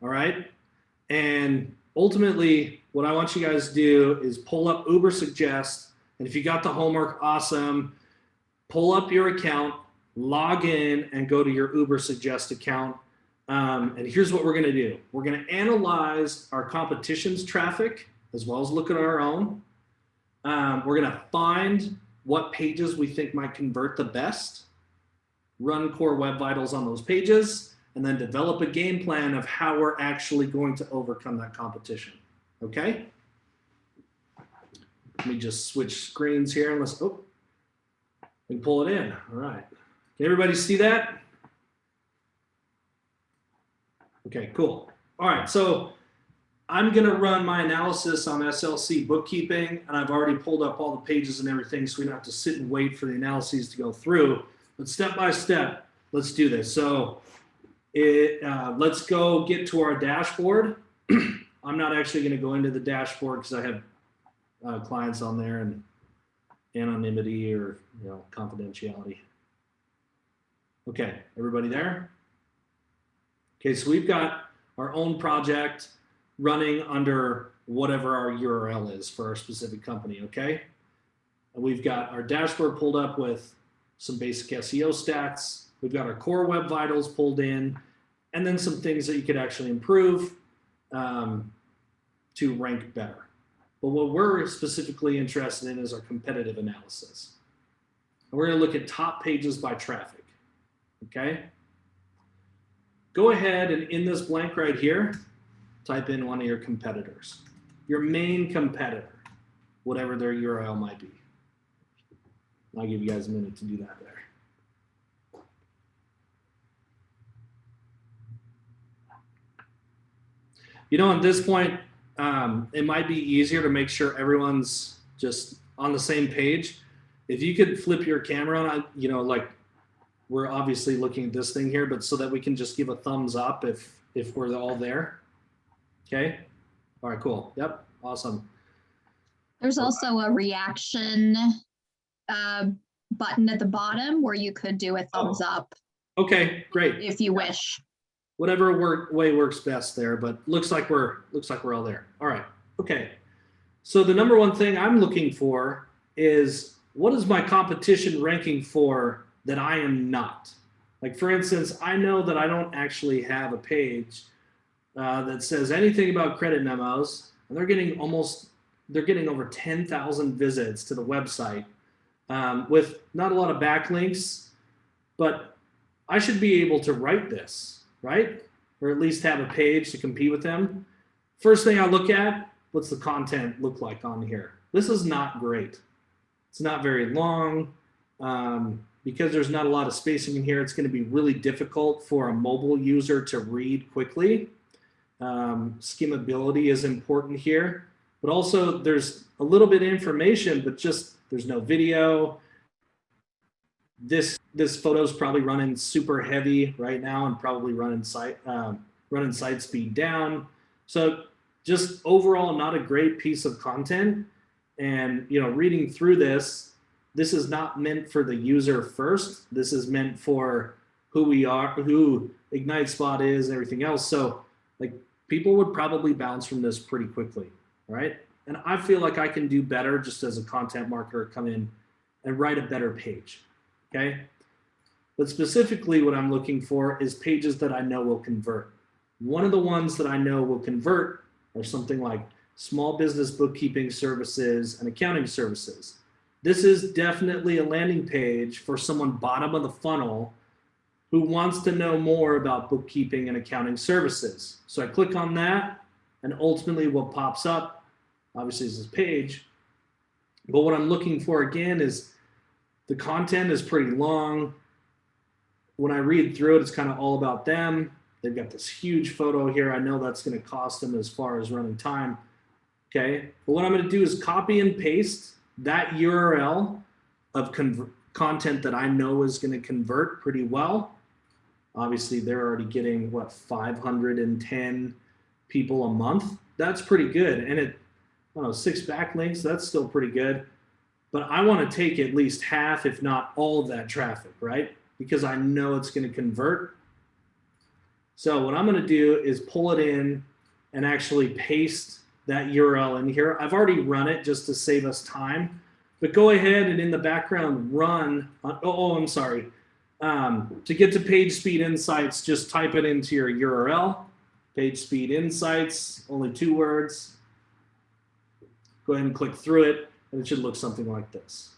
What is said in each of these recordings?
all right? And ultimately, what I want you guys to do is pull up Uber Suggest, and if you got the homework, awesome. Pull up your account, log in, and go to your Uber Suggest account. And here's what we're going to do. We're going to analyze our competition's traffic as well as look at our own. We're going to find what pages we think might convert the best, run core web vitals on those pages, and then develop a game plan of how we're actually going to overcome that competition. Okay? Let me just switch screens here and let's, oh, we can pull it in. All right. Can everybody see that? Okay, cool. All right, so I'm going to run my analysis on SLC bookkeeping, and I've already pulled up all the pages and everything, so we don't have to sit and wait for the analyses to go through. But step by step, let's do this. So let's go get to our dashboard. I'm not actually going to go into the dashboard because I have clients on there and anonymity or confidentiality. Okay, everybody there? Okay, so we've got our own project running under whatever our URL is for our specific company, okay? And we've got our dashboard pulled up with some basic SEO stats. We've got our core web vitals pulled in, and then some things that you could actually improve to rank better. But what we're specifically interested in is our competitive analysis. And we're gonna look at top pages by traffic, okay? Go ahead and in this blank right here, type in one of your competitors, your main competitor, whatever their URL might be. I'll give you guys a minute to do that there. At this point, it might be easier to make sure everyone's just on the same page. If you could flip your camera on, like we're obviously looking at this thing here, but so that we can just give a thumbs up if we're all there. Okay. All right, cool. Yep. Awesome. There's also a reaction button at the bottom where you could do a thumbs up. Okay, great. If you wish. Whatever way works best there, but looks like we're all there. All right. Okay. So the number one thing I'm looking for is, what is my competition ranking for that I am not? Like, for instance, I know that I don't actually have a page that says anything about credit memos, and they're getting over 10,000 visits to the website with not a lot of backlinks, but I should be able to write this, right? Or at least have a page to compete with them. First thing I look at, what's the content look like on here? This is not great. It's not very long. Because there's not a lot of spacing in here, it's going to be really difficult for a mobile user to read quickly. Skimmability is important here, but also there's a little bit of information, but just there's no video. This photo's probably running super heavy right now and probably running site speed down. So just overall, not a great piece of content. And reading through this is not meant for the user first. This is meant for who we are, who IgniteSpot is, and everything else. So like, people would probably bounce from this pretty quickly, right? And I feel like I can do better just as a content marketer, come in and write a better page, okay? But specifically what I'm looking for is pages that I know will convert. One of the ones that I know will convert are something like small business bookkeeping services and accounting services. This is definitely a landing page for someone bottom of the funnel who wants to know more about bookkeeping and accounting services. So I click on that, and ultimately what pops up, obviously, is this page. But what I'm looking for again is the content is pretty long. When I read through it, it's kind of all about them. They've got this huge photo here. I know that's going to cost them as far as running time. Okay, but what I'm going to do is copy and paste that URL of content that I know is going to convert pretty well. Obviously, they're already getting, 510 people a month. That's pretty good. And 6 backlinks, that's still pretty good. But I want to take at least half, if not all of that traffic, right? Because I know it's going to convert. So what I'm going to do is pull it in and actually paste that URL in here. I've already run it just to save us time, but go ahead and in the background run. I'm sorry. To get to Page Speed Insights, just type it into your URL. Page Speed Insights, only 2 words. Go ahead and click through it, and it should look something like this.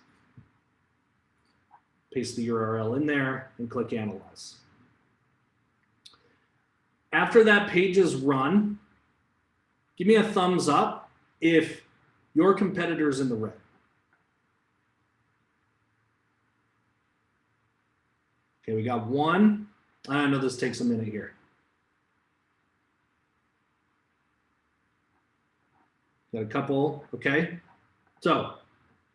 Paste the URL in there and click Analyze. After that page is run, give me a thumbs up if your competitor's in the red. Okay, we got 1. I know this takes a minute here. Got a couple, okay? So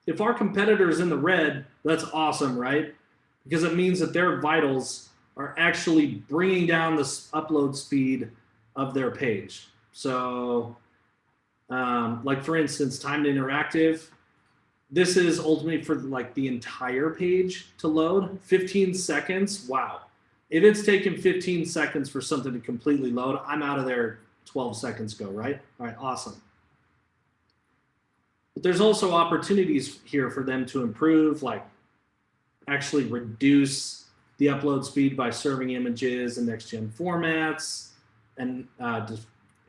if our competitor is in the red, that's awesome, right? Because it means that their vitals are actually bringing down the upload speed of their page. So like for instance, timed interactive, this is ultimately for like the entire page to load. 15 seconds, wow. If it's taken 15 seconds for something to completely load, I'm out of there 12 seconds ago, right? All right, awesome. But there's also opportunities here for them to improve, like actually reduce the upload speed by serving images in next-gen formats and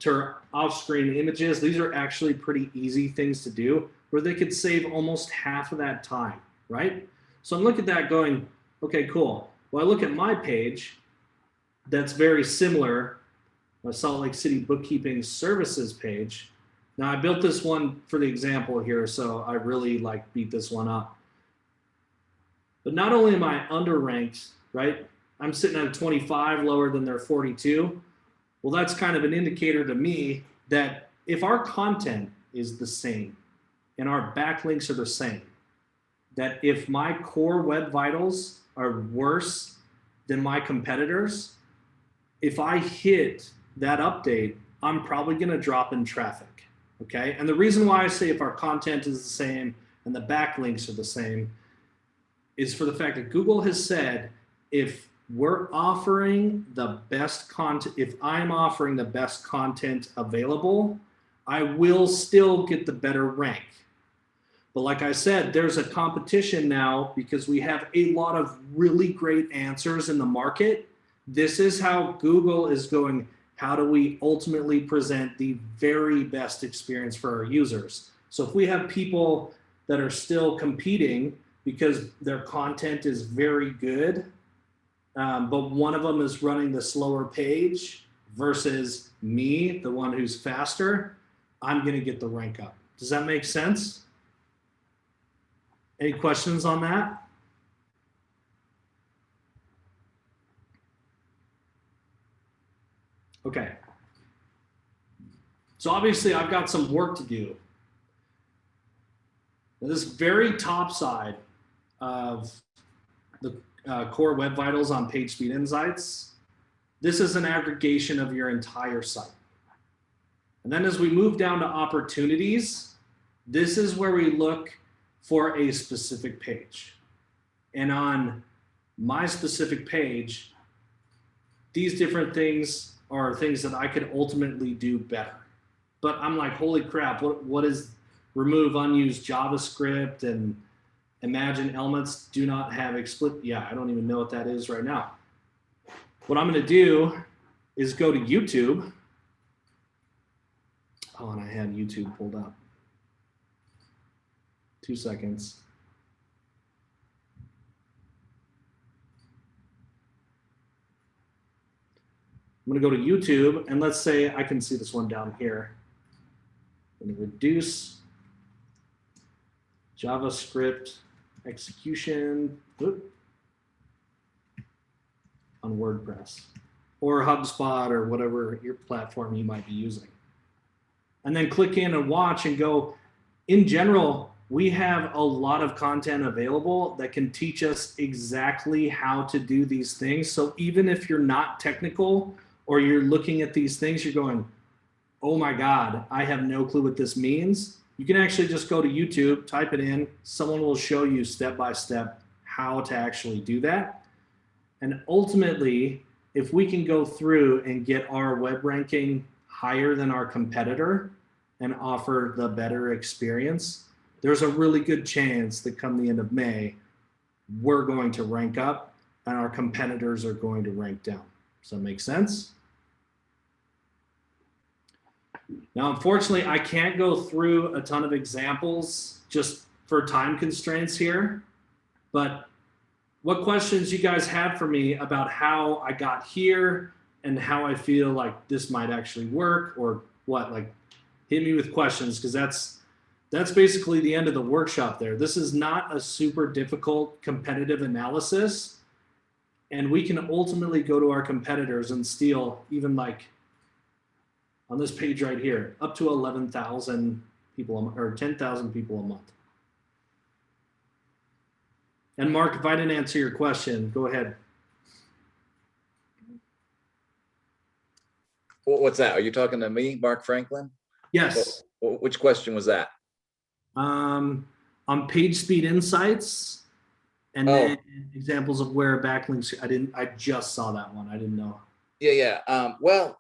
deter off-screen images. These are actually pretty easy things to do where they could save almost half of that time, right? So I'm looking at that going, okay, cool. Well, I look at my page that's very similar, my Salt Lake City Bookkeeping Services page. Now I built this one for the example here, so I really like beat this one up. But not only am I underranked, right? I'm sitting at a 25, lower than their 42. Well, that's kind of an indicator to me that if our content is the same and our backlinks are the same, that if my core web vitals are worse than my competitors, if I hit that update, I'm probably going to drop in traffic. Okay. And the reason why I say if our content is the same and the backlinks are the same is for the fact that Google has said if we're offering the best content, if I'm offering the best content available, I will still get the better rank. But like I said, there's a competition now because we have a lot of really great answers in the market. This is how Google is going, how do we ultimately present the very best experience for our users? So if we have people that are still competing because their content is very good, but one of them is running the slower page versus me, the one who's faster, I'm going to get the rank up. Does that make sense? Any questions on that? Okay. So obviously I've got some work to do. Now, this very top side of the core web vitals on Page Speed Insights, this is an aggregation of your entire site. And then as we move down to opportunities, this is where we look for a specific page. And on my specific page, these different things are things that I could ultimately do better. But I'm like, holy crap, what is remove unused JavaScript and imagine elements do not have explicit, yeah, I don't even know what that is right now. What I'm gonna do is go to YouTube. Oh, and I had YouTube pulled up. 2 seconds. I'm gonna go to YouTube and let's say I can see this one down here. I'm gonna reduce JavaScript execution on WordPress or HubSpot or whatever your platform you might be using. And then click in and watch and go, in general, we have a lot of content available that can teach us exactly how to do these things. So even if you're not technical or you're looking at these things, you're going, oh my God, I have no clue what this means. You can actually just go to YouTube, type it in. Someone will show you step by step how to actually do that. And ultimately, if we can go through and get our web ranking higher than our competitor and offer the better experience, there's a really good chance that come the end of May, we're going to rank up and our competitors are going to rank down. Does that make sense? Now, unfortunately, I can't go through a ton of examples just for time constraints here, but what questions you guys have for me about how I got here and how I feel like this might actually work, or what, like, hit me with questions, because that's basically the end of the workshop there. This is not a super difficult competitive analysis, and we can ultimately go to our competitors and steal, even like on this page right here, up to 11,000 people or 10,000 people a month. And Mark, if I didn't answer your question, go ahead. What's that? Are you talking to me, Mark Franklin? Yes. Which question was that? On page speed insights, and then examples of where backlinks. I just saw that one. I didn't know. Yeah. Well,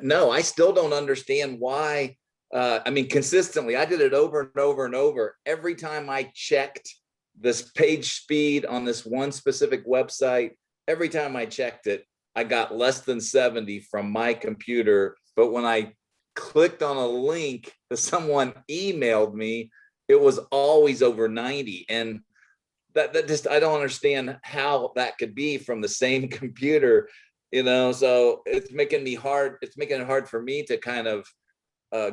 no, I still don't understand why. I mean, consistently, I did it over and over and over. Every time I checked this page speed on this one specific website, every time I checked it, I got less than 70 from my computer. But when I clicked on a link that someone emailed me, it was always over 90. And that just, I don't understand how that could be from the same computer, so it's making it hard for me to kind of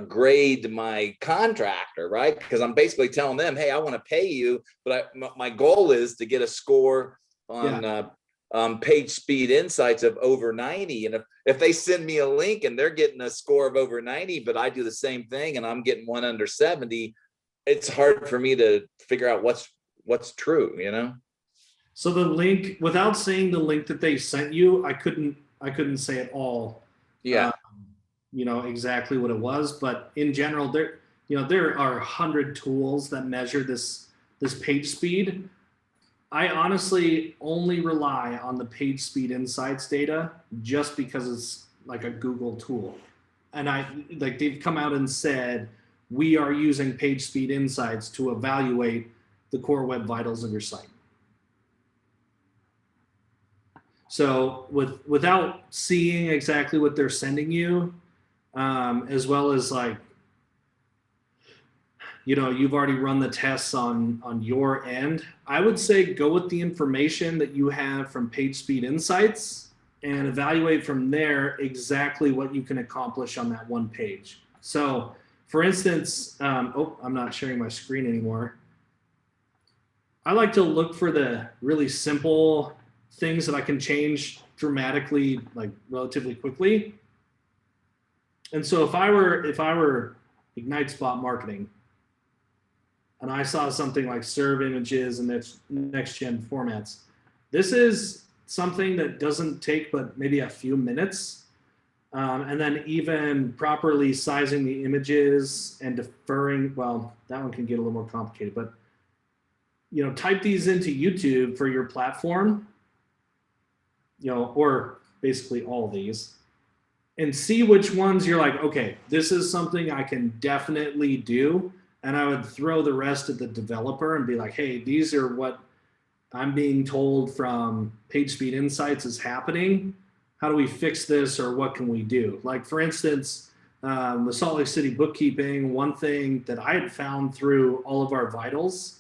grade my contractor, right? Because I'm basically telling them, hey, I want to pay you, but my goal is to get a score on page speed insights of over 90. And if they send me a link and they're getting a score of over 90, but I do the same thing and I'm getting one under 70, it's hard for me to figure out what's true, So the link, without saying the link that they sent you, I couldn't say at all. Yeah. Exactly what it was, but in general, there are 100 tools that measure this page speed. I honestly only rely on the page speed insights data just because it's like a Google tool. And they've come out and said, we are using page speed insights to evaluate the core web vitals of your site. So without seeing exactly what they're sending you, as well as you've already run the tests on your end, I would say go with the information that you have from page speed insights and evaluate from there exactly what you can accomplish on that one page. So for instance, I'm not sharing my screen anymore. I like to look for the really simple things that I can change dramatically, like relatively quickly. And so if I were Ignite Spot marketing, and I saw something like serve images and next gen formats, this is something that doesn't take but maybe a few minutes. And then even properly sizing the images and deferring, well, that one can get a little more complicated, but type these into YouTube for your platform, or basically all these, and see which ones you're like, okay, this is something I can definitely do. And I would throw the rest at the developer and be like, hey, these are what I'm being told from PageSpeed Insights is happening. How do we fix this, or what can we do? Like, for instance, the Salt Lake City bookkeeping, one thing that I had found through all of our vitals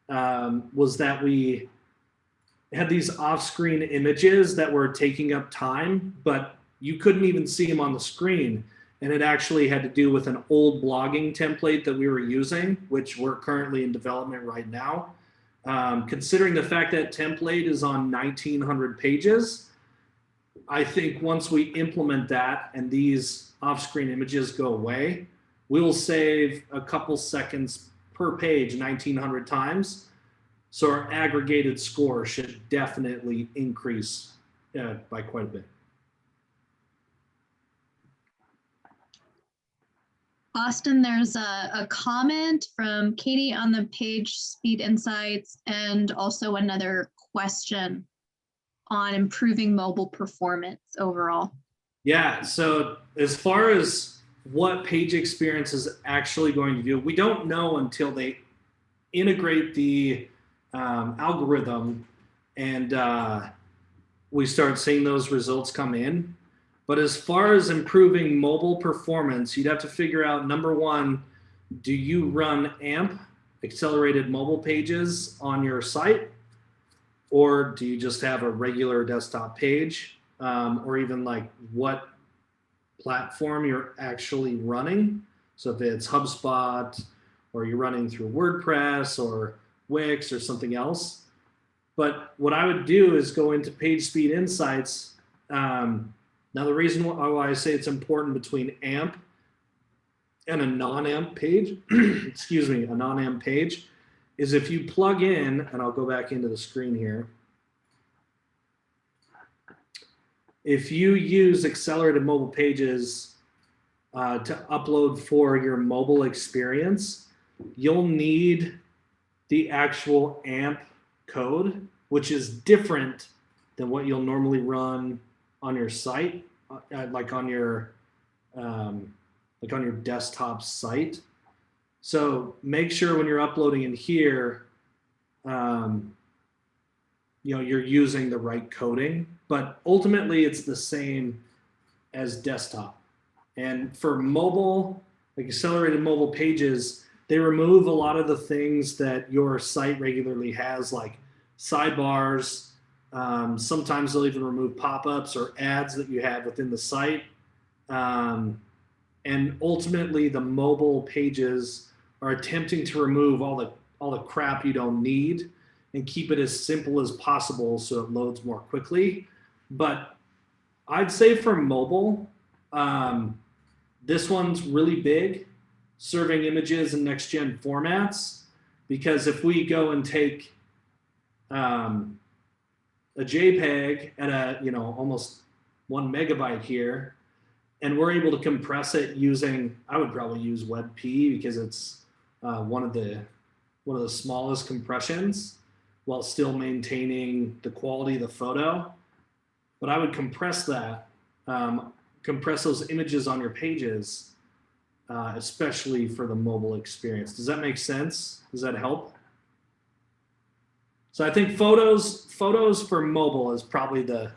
was that we had these off-screen images that were taking up time, but you couldn't even see them on the screen. And it actually had to do with an old blogging template that we were using, which we're currently in development right now. Considering the fact that template is on 1,900 pages, I think once we implement that and these off-screen images go away, we will save a couple seconds per page 1,900 times. So our aggregated score should definitely increase by quite a bit. Austin, there's a comment from Katie on the page speed insights and also another question on improving mobile performance overall? Yeah, so as far as what page experience is actually going to do, we don't know until they integrate the algorithm and we start seeing those results come in. But as far as improving mobile performance, you'd have to figure out, number one, do you run AMP, accelerated mobile pages, on your site? Or do you just have a regular desktop page? Or even like what platform you're actually running. So if it's HubSpot, or you're running through WordPress or Wix or something else. But what I would do is go into Page Speed Insights. Now, the reason why I say it's important between AMP and a non-AMP page, excuse me, a non-AMP page, is if you plug in, and I'll go back into the screen here. If you use accelerated mobile pages to upload for your mobile experience, you'll need the actual AMP code, which is different than what you'll normally run on your site, like on your desktop site. So make sure when you're uploading in here, you're using the right coding, but ultimately it's the same as desktop. And for mobile, like accelerated mobile pages, they remove a lot of the things that your site regularly has, like sidebars. Sometimes they'll even remove pop-ups or ads that you have within the site. And ultimately, the mobile pages are attempting to remove all the crap you don't need and keep it as simple as possible so it loads more quickly. But I'd say for mobile, this one's really big, serving images in next-gen formats, because if we go and take a JPEG at almost 1 megabyte here, and we're able to compress it using, I would probably use WebP because it's one of the smallest compressions while still maintaining the quality of the photo. But I would compress that, compress those images on your pages, especially for the mobile experience. Does that make sense? Does that help? So I think photos for mobile is probably the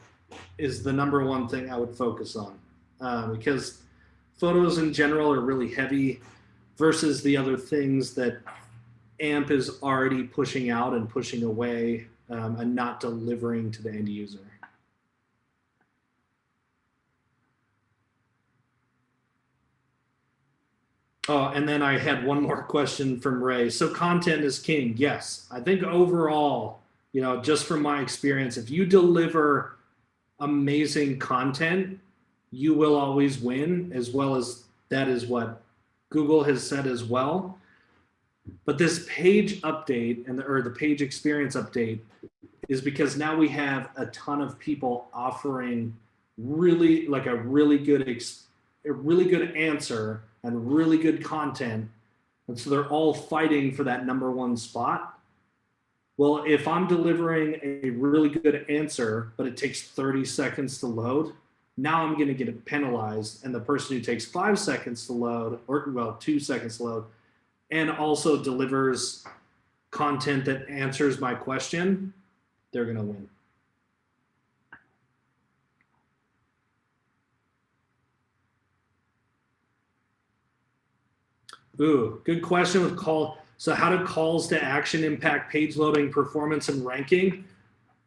number one thing I would focus on, because photos in general are really heavy versus the other things that AMP is already pushing out and pushing away, and not delivering to the end user. Oh, and then I had one more question from Ray. So content is king. Yes, I think overall, just from my experience, if you deliver amazing content, you will always win, as well as that is what Google has said as well. But this page update or the page experience update is because now we have a ton of people offering really good answer and really good content. And so they're all fighting for that number one spot. Well, if I'm delivering a really good answer, but it takes 30 seconds to load, now I'm going to get penalized. And the person who takes 5 seconds to load, 2 seconds to load, and also delivers content that answers my question, they're going to win. Ooh, good question with call. So how do calls to action impact page loading, performance, and ranking?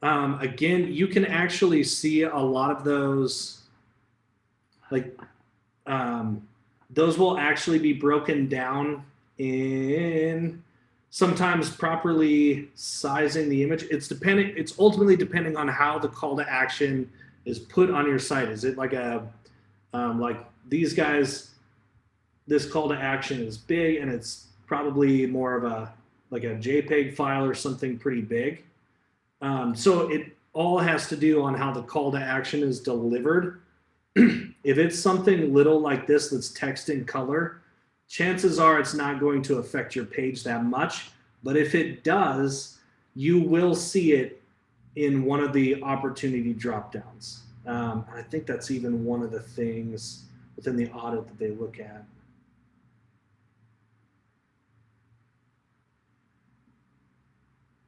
Again, you can actually see a lot of those, those will actually be broken down in sometimes properly sizing the image. It's ultimately depending on how the call to action is put on your site. Is it like like these guys, this call to action is big and it's probably more of a JPEG file or something pretty big. So it all has to do on how the call to action is delivered. If it's something little like this that's text in color, chances are it's not going to affect your page that much. But if it does, you will see it in one of the opportunity drop downs. I think that's even one of the things within the audit that they look at.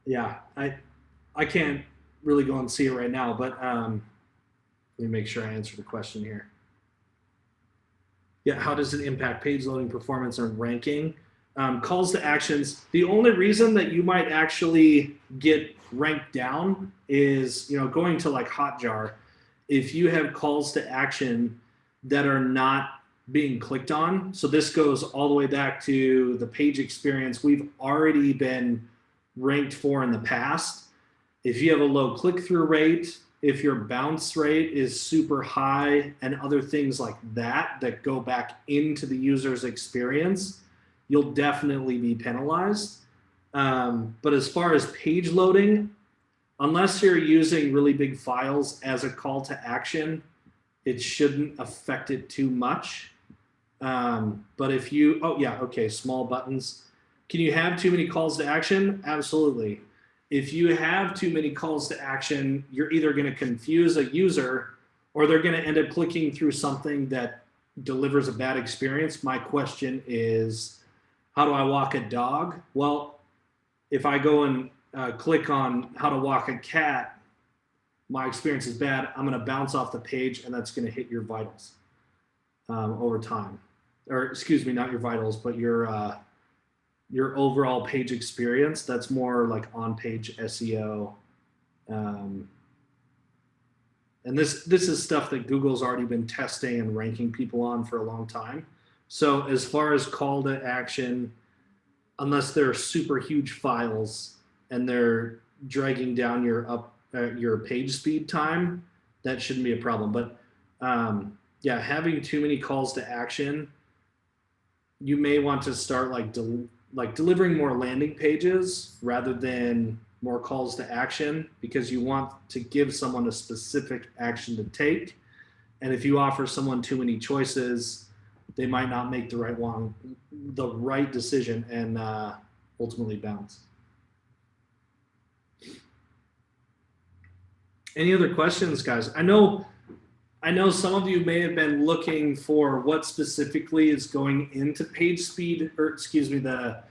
Yeah, I can't really go and see it right now, but let me make sure I answer the question here. Yeah, how does it impact page loading performance and ranking? Calls to actions. The only reason that you might actually get ranked down is, going to like Hotjar. If you have calls to action that are not being clicked on, so this goes all the way back to the page experience we've already been ranked for in the past. If you have a low click-through rate, if your bounce rate is super high, and other things like that go back into the user's experience, you'll definitely be penalized. But as far as page loading, unless you're using really big files as a call to action, it shouldn't affect it too much. But if you, small buttons. Can you have too many calls to action? Absolutely. If you have too many calls to action, you're either going to confuse a user or they're going to end up clicking through something that delivers a bad experience. My question is, how do I walk a dog? Well, if I go and click on how to walk a cat, my experience is bad. I'm going to bounce off the page, and that's going to hit your vitals over time. Or excuse me, not your vitals, but your overall page experience. That's more like on-page SEO. And this is stuff that Google's already been testing and ranking people on for a long time. So as far as call to action, unless they're super huge files and they're dragging down your page speed time, that shouldn't be a problem. But having too many calls to action, you may want to start delivering more landing pages rather than more calls to action, because you want to give someone a specific action to take. And if you offer someone too many choices, they might not make the right decision and ultimately bounce. Any other questions, guys? I know some of you may have been looking for what specifically is going into page speed, or excuse me, the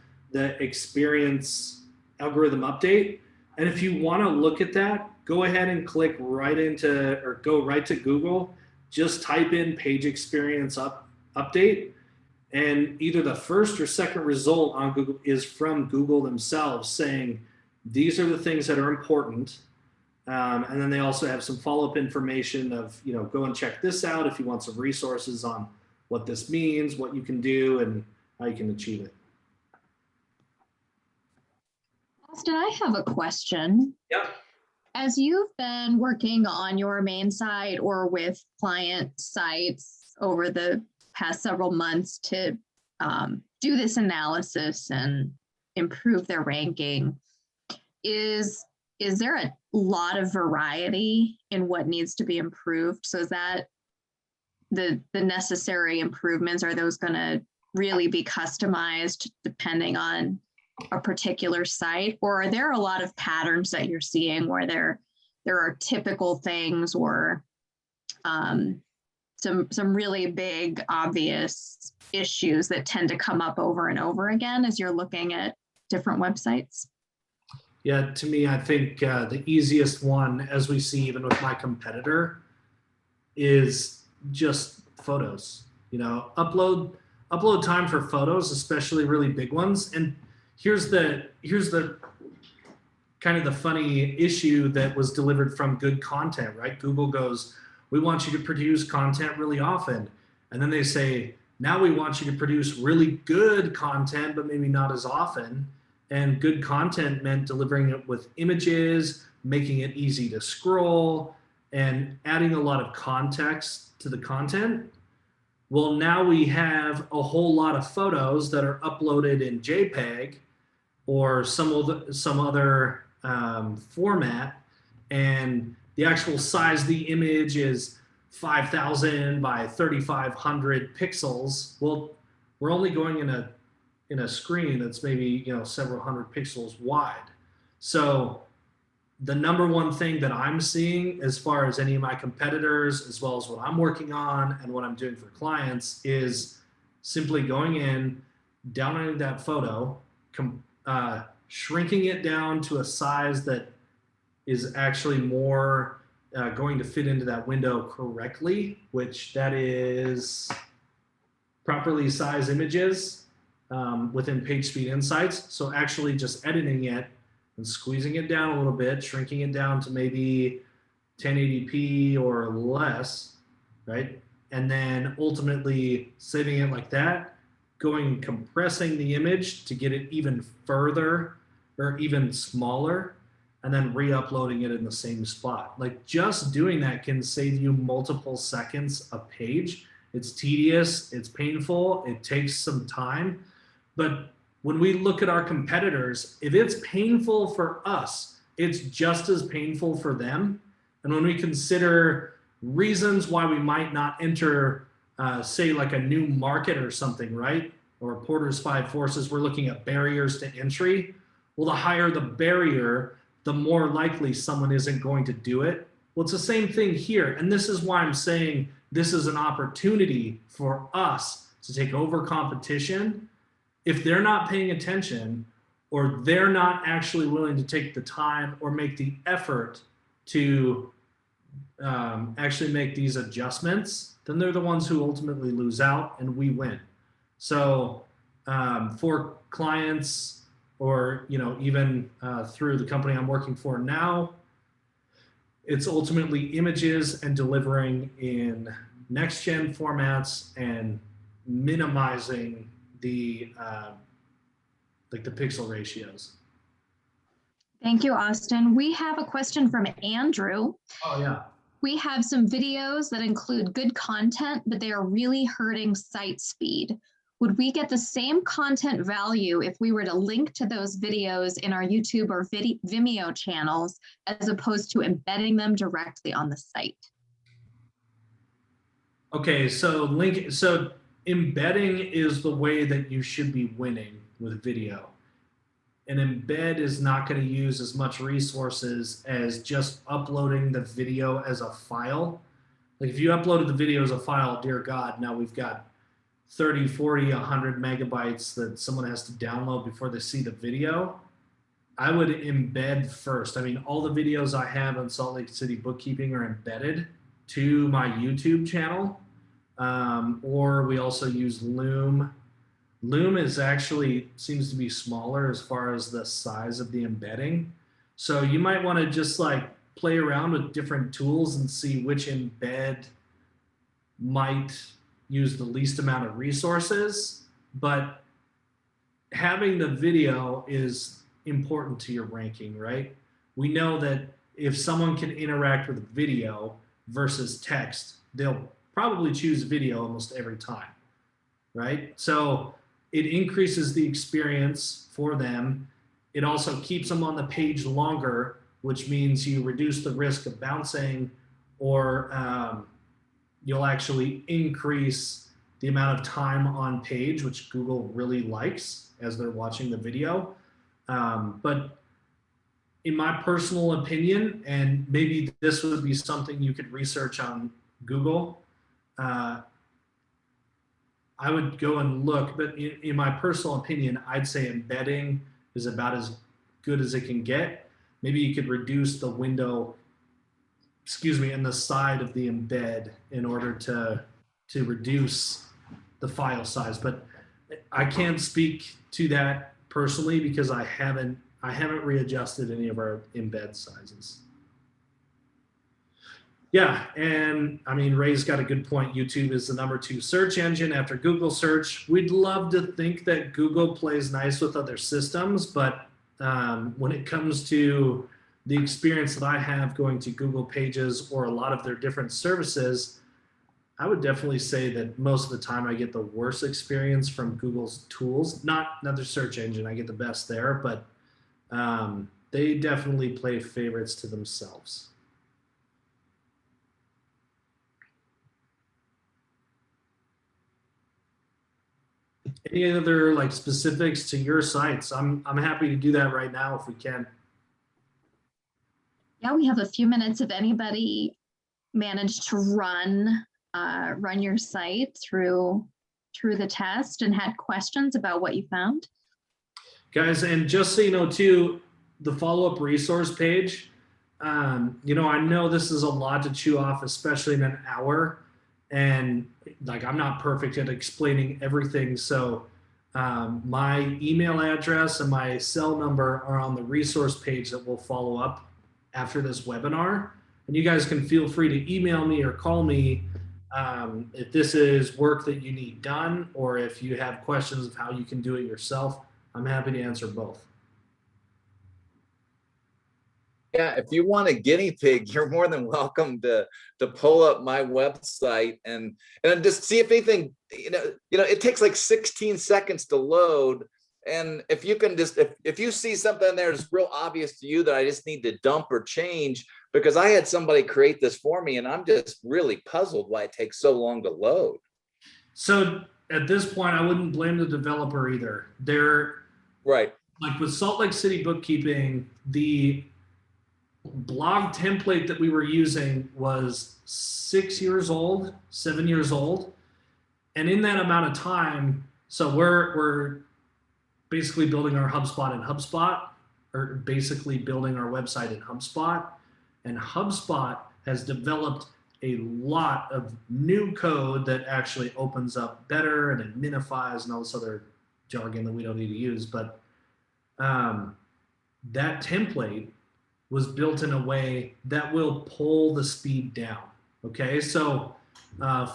experience algorithm update. And if you want to look at that, go ahead and go right to Google, just type in page experience update, and either the first or second result on Google is from Google themselves saying, these are the things that are important. And then they also have some follow-up information of, go and check this out if you want some resources on what this means, what you can do, and how you can achieve it. Austin, I have a question. Yep. As you've been working on your main site or with client sites over the past several months to do this analysis and improve their ranking, is there a lot of variety in what needs to be improved? So is that the necessary improvements? Are those going to really be customized depending on a particular site? Or are there a lot of patterns that you're seeing where there are typical things or some really big, obvious issues that tend to come up over and over again as you're looking at different websites? Yeah, to me, I think the easiest one, as we see even with my competitor, is just photos. Upload time for photos, especially really big ones. And here's the kind of the funny issue that was delivered from good content, right? Google goes, we want you to produce content really often. And then they say, now we want you to produce really good content, but maybe not as often. And good content meant delivering it with images, making it easy to scroll, and adding a lot of context to the content. Well, now we have a whole lot of photos that are uploaded in JPEG or some other format, and the actual size of the image is 5,000 by 3,500 pixels. Well, we're only going in a screen that's maybe several hundred pixels wide. So the number one thing that I'm seeing as far as any of my competitors, as well as what I'm working on and what I'm doing for clients, is simply going in, downloading that photo, shrinking it down to a size that is actually more going to fit into that window correctly, which that is properly sized images within PageSpeed Insights. So actually just editing it and squeezing it down a little bit, shrinking it down to maybe 1080p or less, right? And then ultimately saving it like that, compressing the image to get it even further or even smaller, and then re-uploading it in the same spot. Like just doing that can save you multiple seconds a page. It's tedious, it's painful, it takes some time. But when we look at our competitors, if it's painful for us, it's just as painful for them. And when we consider reasons why we might not enter, say like a new market or something, right? Or Porter's 5 Forces, we're looking at barriers to entry. Well, the higher the barrier, the more likely someone isn't going to do it. Well, it's the same thing here. And this is why I'm saying this is an opportunity for us to take over competition. If they're not paying attention, or they're not actually willing to take the time or make the effort to actually make these adjustments, then they're the ones who ultimately lose out and we win. So for clients, or even through the company I'm working for now, it's ultimately images and delivering in next gen formats and minimizing the like the pixel ratios. Thank you, Austin. We have a question from Andrew. Oh yeah. We have some videos that include good content, but they are really hurting site speed. Would we get the same content value if we were to link to those videos in our YouTube or Vimeo channels, as opposed to embedding them directly on the site? Okay, so embedding is the way that you should be winning with video. An embed is not going to use as much resources as just uploading the video as a file. Like if you uploaded the video as a file, dear God, now we've got 30, 40, 100 megabytes that someone has to download before they see the video. I would embed first. I mean, all the videos I have on Salt Lake City bookkeeping are embedded to my YouTube channel. Or we also use Loom. Loom is actually seems to be smaller as far as the size of the embedding. So you might want to just like play around with different tools and see which embed might use the least amount of resources, but having the video is important to your ranking, right? We know that if someone can interact with video versus text, they'll probably choose video almost every time, right? So it increases the experience for them. It also keeps them on the page longer, which means you reduce the risk of bouncing, or you'll actually increase the amount of time on page, which Google really likes as they're watching the video. But in my personal opinion, and maybe this would be something you could research on Google, I would go and look, but in my personal opinion, I'd say embedding is about as good as it can get. Maybe you could reduce the window, and the side of the embed in order to reduce the file size. But I can't speak to that personally because I haven't readjusted any of our embed sizes. Yeah, and I mean, Ray's got a good point. YouTube is the #2 search engine after Google search. We'd love to think that Google plays nice with other systems, but when it comes to the experience that I have going to Google Pages or a lot of their different services, I would definitely say that most of the time I get the worst experience from Google's tools. Not their search engine, I get the best there, but they definitely play favorites to themselves. Any other like specifics to your sites? I'm happy to do that right now if we can. Yeah, we have a few minutes. If anybody managed to run your site through the test and had questions about what you found. Guys, and just so you know too, the follow-up resource page, you know, I know this is a lot to chew off, especially in an hour. And like, I'm not perfect at explaining everything. So my email address and my cell number are on the resource page that will follow up after this webinar. And you guys can feel free to email me or call me if this is work that you need done, or if you have questions of how you can do it yourself. I'm happy to answer both. Yeah, if you want a guinea pig, you're more than welcome to pull up my website and just see if anything, you know, it takes like 16 seconds to load. And if you can just, if you see something there that's real obvious to you that I just need to dump or change, because I had somebody create this for me and I'm just really puzzled why it takes so long to load. So at this point, I wouldn't blame the developer either. They're right. Like with Salt Lake City bookkeeping, the blog template that we were using was 6 years old, 7 years old. And in that amount of time, so we're basically building our HubSpot in HubSpot, or basically building our website in HubSpot. And HubSpot has developed a lot of new code that actually opens up better and it minifies and all this other jargon that we don't need to use. But that template was built in a way that will pull the speed down. Okay, so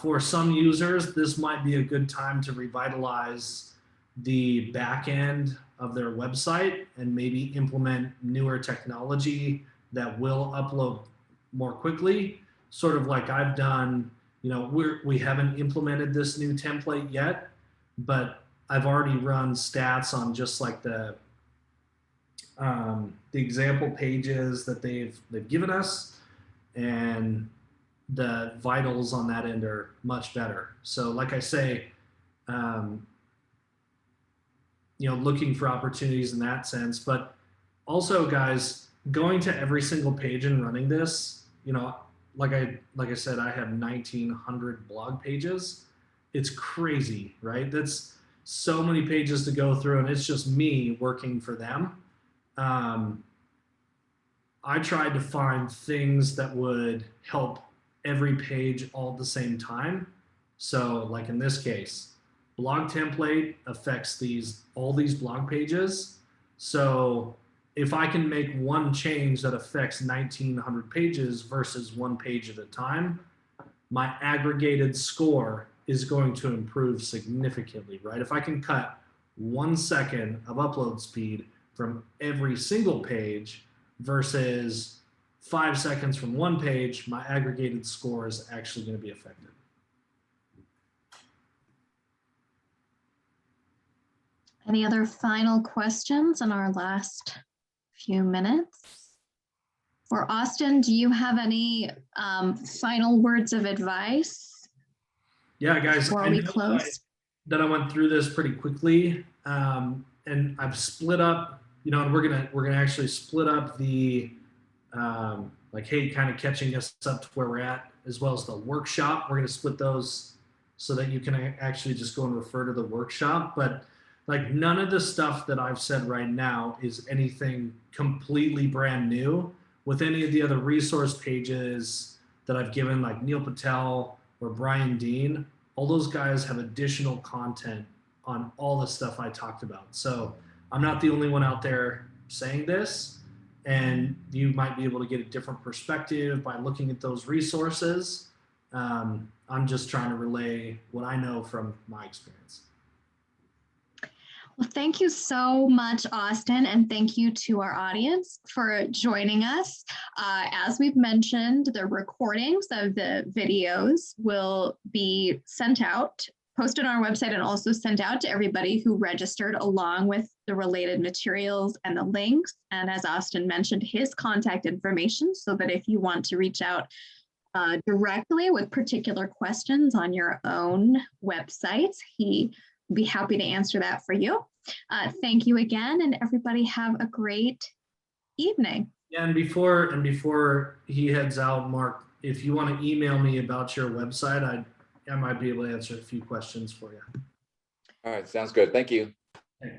for some users, this might be a good time to revitalize the back end of their website and maybe implement newer technology that will upload more quickly, sort of like I've done. You know, we haven't implemented this new template yet, but I've already run stats on just like the example pages that they've given us, and the vitals on that end are much better. So like I say, you know, looking for opportunities in that sense. But also, guys, going to every single page and running this, you know, like I said, I have 1,900 blog pages. It's crazy, right? That's so many pages to go through, and it's just me working for them. I tried to find things that would help every page all at the same time. So like in this case, blog template affects all these blog pages. So if I can make one change that affects 1,900 pages versus one page at a time, my aggregated score is going to improve significantly, right? If I can cut 1 second of upload speed from every single page versus 5 seconds from one page, my aggregated score is actually going to be affected. Any other final questions in our last few minutes? Or Austin, do you have any final words of advice? Yeah, guys, before we close? That I went through this pretty quickly, and I've split up, you know, and we're gonna actually split up the like, hey, kind of catching us up to where we're at, as well as the workshop. We're gonna split those so that you can actually just go and refer to the workshop. But like, none of the stuff that I've said right now is anything completely brand new. With any of the other resource pages that I've given, like Neil Patel or Brian Dean, all those guys have additional content on all the stuff I talked about. So I'm not the only one out there saying this, and you might be able to get a different perspective by looking at those resources. I'm just trying to relay what I know from my experience. Well, thank you so much, Austin, and thank you to our audience for joining us. As we've mentioned, the recordings of the videos will be sent out, posted on our website, and also sent out to everybody who registered, along with the related materials and the links. And as Austin mentioned, his contact information, so that if you want to reach out directly with particular questions on your own websites, he be happy to answer that for you. Thank you again, and everybody have a great evening. Yeah, and before he heads out, Mark, if you want to email me about your website, I might be able to answer a few questions for you. All right, sounds good. Thank you. Okay.